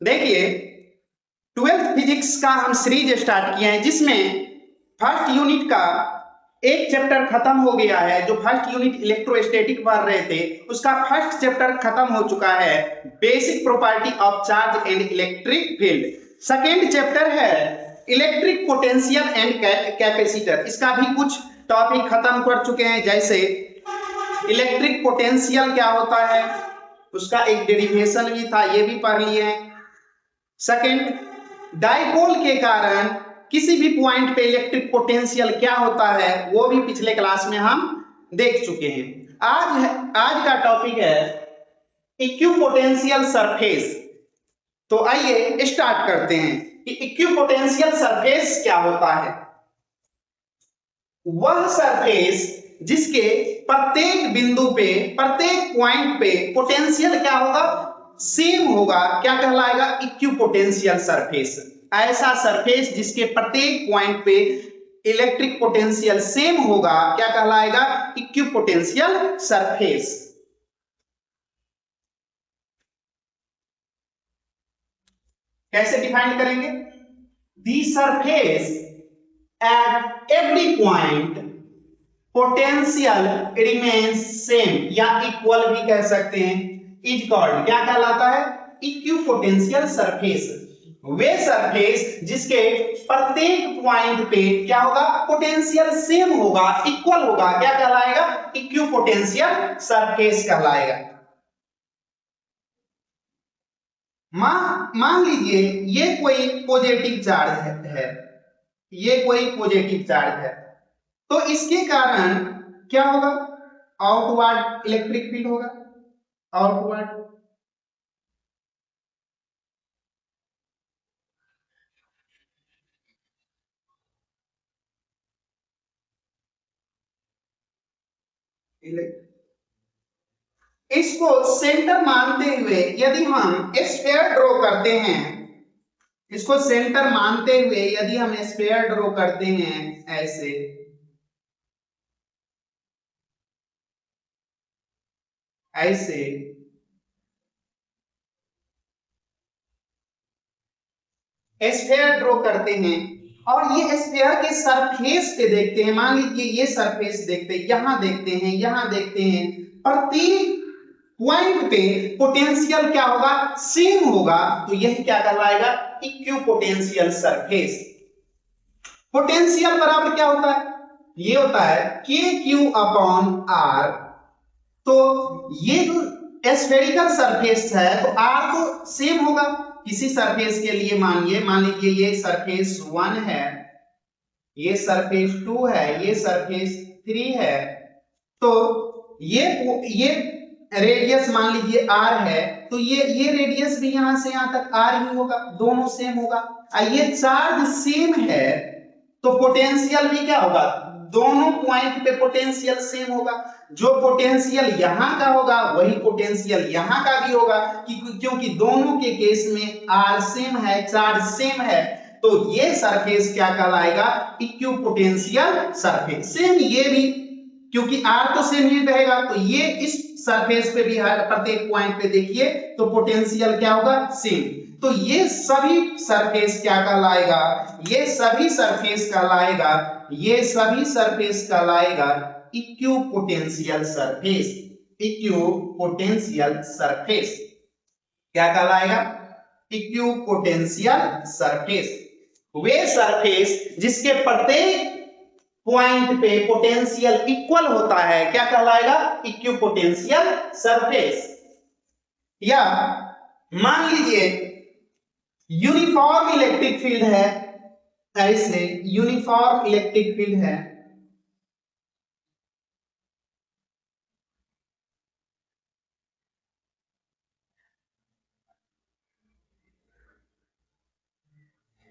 देखिए 12th physics का हम सीरीज स्टार्ट किए हैं, जिसमें फर्स्ट यूनिट का एक चैप्टर खत्म हो गया है। जो फर्स्ट यूनिट इलेक्ट्रोस्टैटिक पढ़ रहे थे, उसका फर्स्ट चैप्टर खत्म हो चुका है, basic property of charge and electric field. Second chapter है इलेक्ट्रिक पोटेंशियल एंड कैपेसिटर। इसका भी कुछ टॉपिक खत्म कर चुके हैं, जैसे इलेक्ट्रिक पोटेंशियल क्या होता है, उसका एक डेरिवेशन भी था, ये भी पढ़ लिए हैं। सेकेंड, डाइपोल के कारण किसी भी पॉइंट पे इलेक्ट्रिक पोटेंशियल क्या होता है, वो भी पिछले क्लास में हम देख चुके हैं। आज का टॉपिक है इक्विपोटेंशियल सरफेस। तो आइए स्टार्ट करते हैं कि इक्विपोटेंशियल सरफेस क्या होता है। वह सरफेस जिसके प्रत्येक बिंदु पे, प्रत्येक पॉइंट पे पोटेंशियल क्या होगा, सेम होगा, क्या कहलाएगा, इक्विपोटेंशियल सरफेस। ऐसा सरफेस जिसके प्रत्येक पॉइंट पे इलेक्ट्रिक पोटेंशियल सेम होगा, क्या कहलाएगा, इक्विपोटेंशियल सरफेस। कैसे डिफाइन करेंगे? The surface at every point potential remains same, या इक्वल भी कह सकते हैं, इज कॉल्ड, क्या कहलाता है, इक्विपोटेंशियल सरफेस। वे सरफेस जिसके प्रत्येक पॉइंट पे क्या होगा, पोटेंशियल सेम होगा, इक्वल होगा, क्या कहलाएगा, इक्विपोटेंशियल सरफेस कहलाएगा। मान लीजिए ये कोई पॉजिटिव चार्ज है, ये कोई पॉजिटिव चार्ज है, तो इसके कारण क्या होगा, आउटवर्ड इलेक्ट्रिक फील्ड होगा, आउटवर्ड। इसको सेंटर मानते हुए यदि हम स्फीयर ड्रॉ करते हैं, इसको सेंटर मानते हुए यदि हम स्फीयर ड्रॉ करते हैं, ऐसे ऐसे स्फीयर ड्रॉ करते हैं और ये स्फीयर के सरफेस पे देखते हैं, मान लीजिए ये सरफेस देखते हैं, यहां देखते हैं, यहां देखते हैं, प्रत्येक पॉइंट पे पोटेंशियल क्या होगा, सेम होगा, तो यही क्या कहलाएगा, इक्विपोटेंशियल सरफेस। पोटेंशियल बराबर क्या होता है, ये होता है के क्यू अपॉन आर। तो ये जो स्फेरिकल सरफेस है, तो आर तो सेम होगा किसी सरफेस के लिए। मान लीजिए ये सरफेस 1 है, ये सरफेस 2 है, ये सरफेस 3 है, तो ये रेडियस मान लीजिए r है, तो ये रेडियस भी यहां से यहां तक r ही होगा, दोनों सेम होगा। ये चार्ज सेम है, तो पोटेंशियल भी क्या होगा, दोनों पॉइंट पे पोटेंशियल सेम होगा। जो पोटेंशियल यहां का होगा वही पोटेंशियल यहां का भी होगा, क्योंकि दोनों के केस में r सेम है, चार्ज सेम है, तो ये सरफेस क्या कहलाएगा, इक्विपोटेंशियल सरफेस। सेम ये भी, क्योंकि r तो सेम ही रहेगा, तो ये इस सरफेस पे भी हर प्रत्येक पॉइंट पे देखिए तो पोटेंशियल क्या होगा, सेम। तो ये सभी सरफेस क्या कहलाएगा, ये सभी सरफेस कहलाएगा, ये सभी सरफेस कहलाएगा इक्विपोटेंशियल सरफेस। इक्विपोटेंशियल सरफेस क्या कहलाएगा, इक्विपोटेंशियल सरफेस। वे सरफेस जिसके प्रत्येक पॉइंट पे पोटेंशियल इक्वल होता है, क्या कहलाएगा, इक्विपोटेंशियल सरफेस। या मान लीजिए यूनिफॉर्म इलेक्ट्रिक फील्ड है, ऐसे यूनिफॉर्म इलेक्ट्रिक फील्ड है,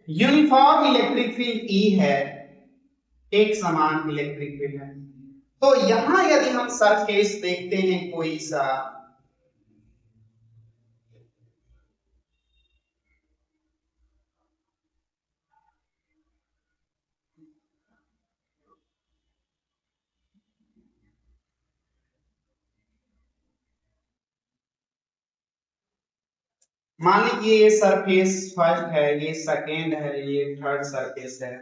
यूनिफॉर्म इलेक्ट्रिक फील्ड E है, एक समान इलेक्ट्रिक फील्ड है। तो यहां यदि हम सरफेस देखते हैं कोई सा, मान लीजिए ये सरफेस फर्स्ट है, ये सेकेंड है, ये थर्ड सरफेस है,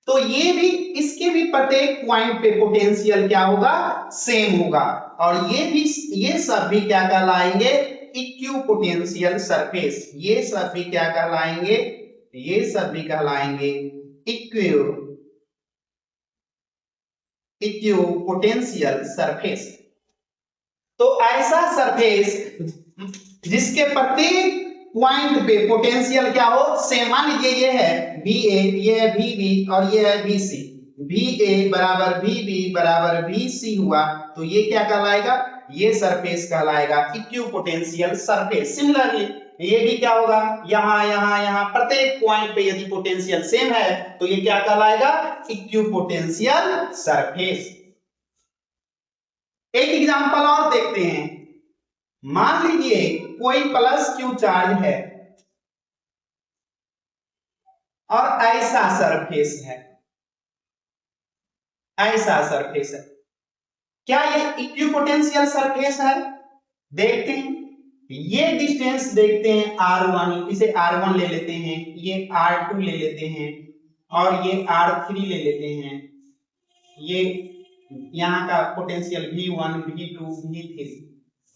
तो ये भी इसके भी प्रत्येक पॉइंट पे पोटेंशियल क्या होगा, सेम होगा। और ये सब भी क्या कहलाएंगे, इक्विपोटेंशियल सरफेस। ये सब भी क्या कहलाएंगे, ये सब भी कहलाएंगे इक्विपोटेंशियल सरफेस। तो ऐसा सरफेस जिसके प्रत्येक पॉइंट पे पोटेंशियल क्या हो, सेम। मान लीजिए ये है VA, ये है VB और ये है VC। VA बराबर VB बराबर VC हुआ, तो ये क्या कहलाएगा, ये सरफेस कहलाएगा इक्विपोटेंशियल सरफेस। सिमिलरली ये भी क्या होगा, यहाँ प्रत्येक पॉइंट पे यदि पोटेंशियल सेम है तो ये क्या कहलाएगा, इक्विपोटेंशियल सरफेस। एक एग्जांपल और देखते हैं। मान लीजिए कोई प्लस Q चार्ज है और ऐसा सरफेस है, ऐसा सरफेस है, क्या ये इक्विपोटेंशियल सरफेस है? देखते हैं, ये डिस्टेंस देखते हैं R1, इसे R1 ले लेते हैं, ये R2 ले लेते हैं और ये R3 ले लेते हैं। ये यहाँ का पोटेंशियल V1, V2, V3।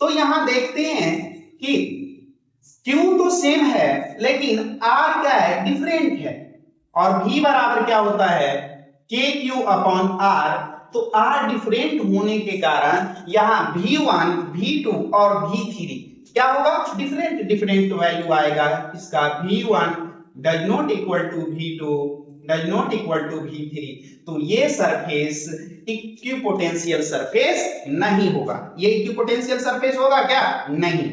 तो यहां देखते हैं कि Q तो सेम है लेकिन R क्या है, डिफरेंट है। और V बराबर क्या होता है, KQ अपॉन R। तो R डिफरेंट होने के कारण यहाँ V1, V2 और V3 क्या होगा, डिफरेंट वैल्यू आएगा। इसका V1 does not equal to V2 does not equal to V3। तो ये सरफेस इक्विपोटेंशियल सरफेस नहीं होगा। ये इक्विपोटेंशियल सरफेस होगा क्या, नहीं,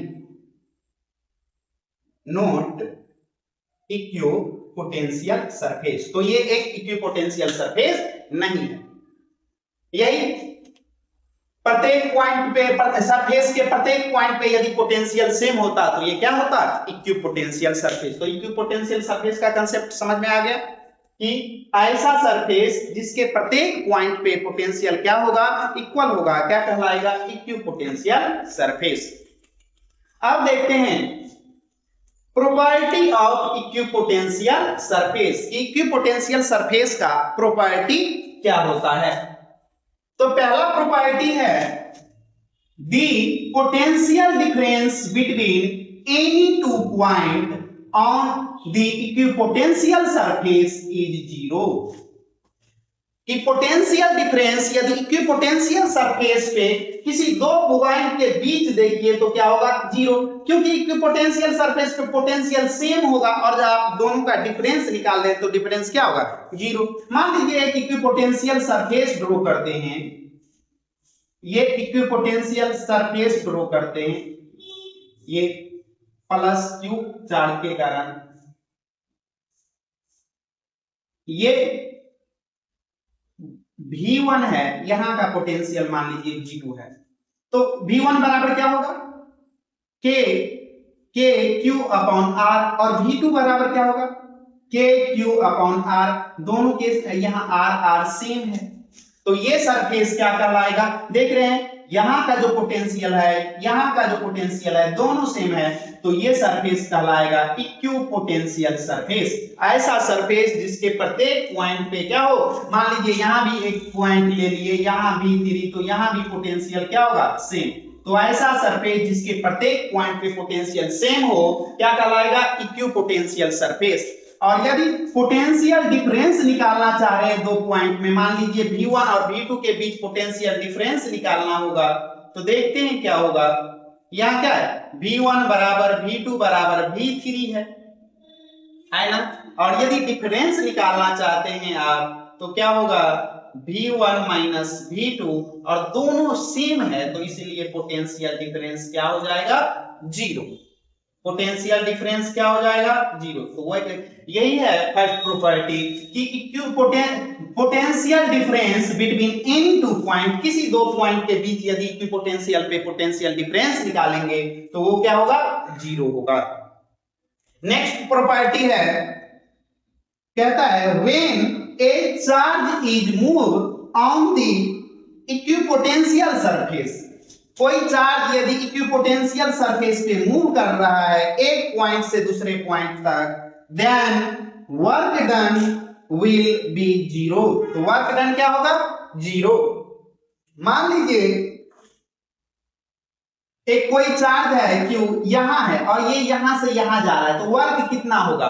नॉट इक्विपोटेंशियल सरफेस। तो ये एक इक्विपोटेंशियल सरफेस नहीं है। यही प्रत्येक पॉइंट पे सरफेस के प्रत्येक पॉइंट पे यदि पोटेंशियल सेम होता तो ये क्या होता, इक्विपोटेंशियल सरफेस। तो इक्विपोटेंशियल सरफेस का कांसेप्ट समझ में आ गया कि ऐसा सरफेस जिसके प्रत्येक पॉइंट पे पोटेंशियल क्या होगा, इक्वल होगा, क्या कहलाएगा, इक्विपोटेंशियल सरफेस। अब देखते हैं property of equipotential surface. Equipotential surface का प्रॉपर्टी क्या होता है? तो पहला प्रॉपर्टी है the potential difference between any two point on the equipotential surface is zero. कि पोटेंशियल डिफरेंस यदि इक्विपोटेंशियल सरफेस पे किसी दो पॉइंट के बीच देखिए तो क्या होगा, जीरो। क्योंकि इक्विपोटेंशियल सरफेस पे पोटेंशियल सेम होगा और जब आप दोनों का डिफरेंस निकाल दें तो डिफरेंस क्या होगा, जीरो। मान लीजिए एक इक्विपोटेंशियल सरफेस ड्रॉ करते हैं, ये इक्विपोटेंशियल सरफेस ड्रॉ करते हैं, ये प्लस Q चार्ज के कारण, ये V1 है, यहां का पोटेंशियल मान लीजिए V2 है। तो V1 बराबर क्या होगा, KQ अपॉन R और V2 बराबर क्या होगा, KQ अपॉन R। दोनों के यहाँ R सेम है, तो ये सरफेस क्या कहलाएगा, देख रहे हैं यहाँ का जो पोटेंशियल है, यहाँ का जो पोटेंशियल है, दोनों सेम है, तो ये सरफेस कहलाएगा इक्विपोटेंशियल सरफेस। ऐसा सरफेस जिसके प्रत्येक पॉइंट पे क्या हो, मान लीजिए यहाँ भी एक पॉइंट ले लिए, यहाँ V3, तो यहाँ भी पोटेंशियल क्या होगा, सेम। तो ऐसा सरफेस जिसके प्रत्येक पॉइंट पे पोटेंशियल सेम हो क्या कहलाएगा, इक्विपोटेंशियल सरफेस। और यदि पोटेंशियल डिफरेंस निकालना चाह रहे हैं दो पॉइंट में, मान लीजिए V1 और V2 के बीच पोटेंशियल डिफरेंस निकालना होगा, तो देखते हैं क्या होगा। यहाँ क्या है, V1 बराबर V2 बराबर V3 है ना। और यदि डिफरेंस निकालना चाहते हैं आप तो क्या होगा, V1 माइनस V2, और दोनों सेम है तो इसीलिए पोटेंशियल डिफरेंस क्या हो जाएगा, जीरो। पोटेंशियल डिफरेंस क्या हो जाएगा, जीरो। तो वो यही है फर्स्ट प्रॉपर्टी कि potential difference between any two point, किसी दो पॉइंट के बीच यदि इक्विपोटेंशियल पे पोटेंशियल डिफरेंस निकालेंगे तो वो क्या होगा, जीरो होगा। नेक्स्ट प्रॉपर्टी है, कहता है when a charge is move on the equipotential surface. कोई चार्ज यदि इक्विपोटेंशियल सरफेस पे मूव कर रहा है एक पॉइंट से दूसरे पॉइंट तक, then work done will be zero. तो वर्क डन क्या होगा? जीरो। मान लीजिए एक कोई चार्ज है Q यहां है और ये यहां से यहां जा रहा है, तो वर्क कितना होगा?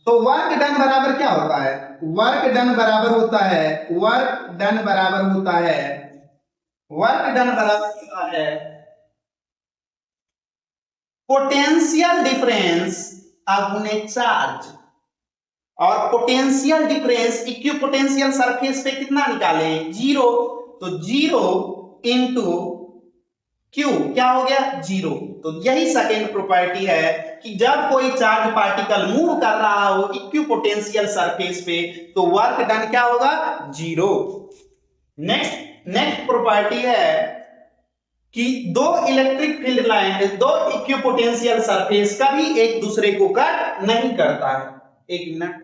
तो वर्क डन बराबर क्या होता है? वर्क डन बराबर होता है, वर्क डन बराबर होता है, वर्क डन बराबर होता है पोटेंशियल डिफरेंस अपने चार्ज। और पोटेंशियल डिफरेंस इक्विपोटेंशियल सरफेस पे कितना निकालें? जीरो। तो जीरो इंटू क्यू क्या हो गया? जीरो। तो यही सेकेंड प्रॉपर्टी है कि जब कोई चार्ज पार्टिकल मूव कर रहा हो इक्विपोटेंशियल सरफेस पे तो वर्क डन क्या होगा? जीरो। नेक्स्ट प्रॉपर्टी है कि दो इलेक्ट्रिक फील्ड लाइन, दो इक्विपोटेंशियल सरफेस कभी एक दूसरे को कट नहीं करता है। एक मिनट,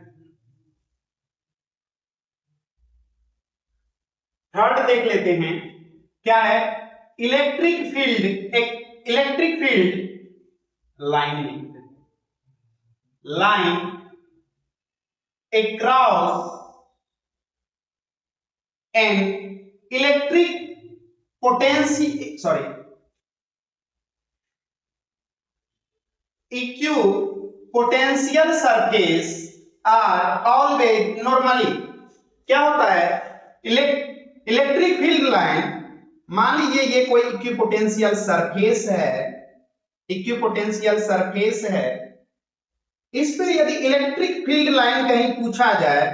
थर्ड देख लेते हैं क्या है। इलेक्ट्रिक फील्ड, एक electric field line across an electric equipotential surface are always normally। क्या होता है? इलेक्ट्रिक फील्ड लाइन, मान लीजिए ये कोई इक्विपोटेंशियल सरफेस है, इक्विपोटेंशियल सरफेस है, इस पे यदि इलेक्ट्रिक फील्ड लाइन कहीं पूछा जाए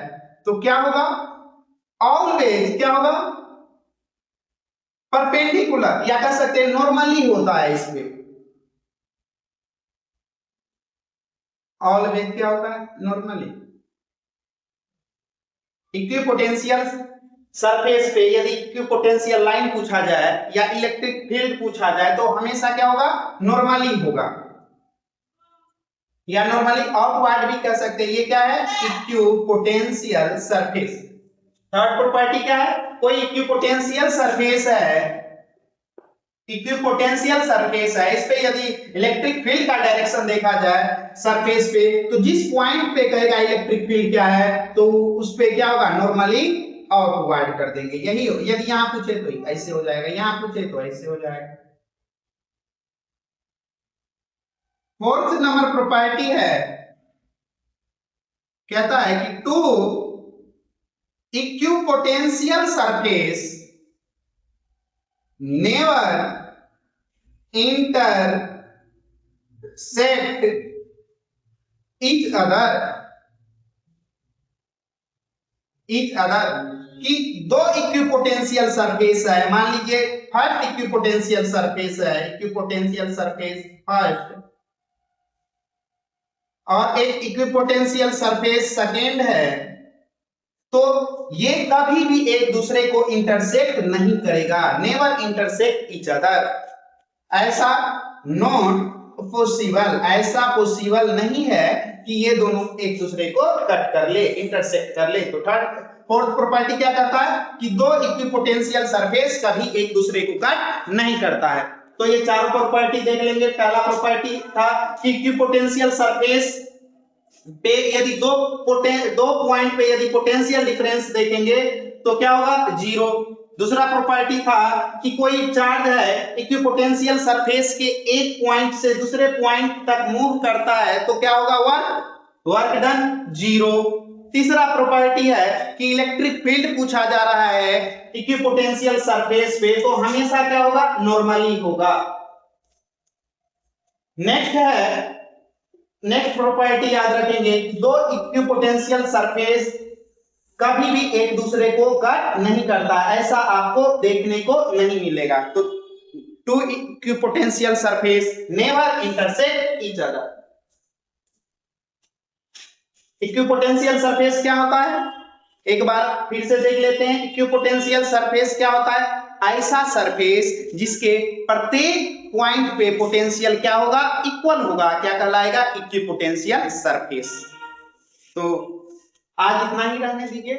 तो क्या होगा? ऑलवेज क्या होगा? परपेंडिकुलर, या कह सकते हैं नॉर्मली होता है इस पे। ऑलवेज क्या होता है? नॉर्मली। इक्विपोटेंशियल सरफेस पे यदि इक्विपोटेंशियल लाइन पूछा जाए या इलेक्ट्रिक फील्ड पूछा जाए तो हमेशा क्या होगा? नॉर्मली होगा, या नॉर्मली आउटवर्ड भी कह सकते हैं। ये क्या है? Equipotential surface. थर्ड प्रॉपर्टी क्या है? कोई इक्विपोटेंशियल सरफेस है, इक्विपोटेंशियल सरफेस है, इस पे यदि इलेक्ट्रिक फील्ड का डायरेक्शन देखा जाए सरफेस पे तो जिस पॉइंट पे कहेगा इलेक्ट्रिक फील्ड क्या है तो उस पे क्या होगा? नॉर्मली आउटवर्ड कर देंगे। यही यदि यहां पूछे तो ऐसे हो जाएगा, यहां पूछे तो ऐसे हो जाएगा। फोर्थ नंबर प्रॉपर्टी है, कहता है कि two equipotential surface never intersect each other कि दो इक्विपोटेंशियल सरफेस है, मान लीजिए फर्स्ट इक्विपोटेंशियल सरफेस है, इक्विपोटेंशियल सरफेस फर्स्ट, और एक इक्विपोटेंशियल सरफेस सेकेंड है, तो ये कभी भी एक दूसरे को इंटरसेक्ट नहीं करेगा। नेवर इंटरसेक्ट ईच अदर, ऐसा नॉट पॉसिबल, ऐसा पॉसिबल नहीं है कि ये दोनों एक दूसरे को कट कर ले, इंटरसेक्ट कर ले। तो फोर्थ प्रॉपर्टी क्या कहता है कि दो इक्विपोटेंशियल सरफेस कभी एक दूसरे को कट नहीं करता है। तो ये चारों प्रॉपर्टी देख लेंगे। पहला प्रॉपर्टी था कि इक्विपोटेंशियल सरफेस पे यदि दो पॉइंट पे यदि पोटेंशियल डिफरेंस देखेंगे तो क्या होगा? जीरो। दूसरा प्रॉपर्टी था कि कोई चार्ज है इक्विपोटेंशियल सरफेस के एक पॉइंट से दूसरे पॉइंट तक मूव करता है तो क्या होगा? Work done zero. तीसरा प्रॉपर्टी है कि इलेक्ट्रिक फील्ड पूछा जा रहा है इक्विपोटेंशियल सरफेस पे तो हमेशा क्या होगा? नॉर्मली होगा। नेक्स्ट प्रॉपर्टी याद रखेंगे, दो इक्विपोटेंशियल सरफेस कभी भी एक दूसरे को कट नहीं करता, ऐसा आपको देखने को नहीं मिलेगा। तो two equipotential surface never intersect each other. Equipotential surface क्या होता है? एक बार फिर से देख लेते हैं। इक्विपोटेंशियल सरफेस क्या होता है? ऐसा सरफेस जिसके प्रत्येक पॉइंट पे पोटेंशियल क्या होगा? इक्वल होगा। क्या कहलाएगा? Equipotential surface. तो आज इतना ही रहने दीजिए।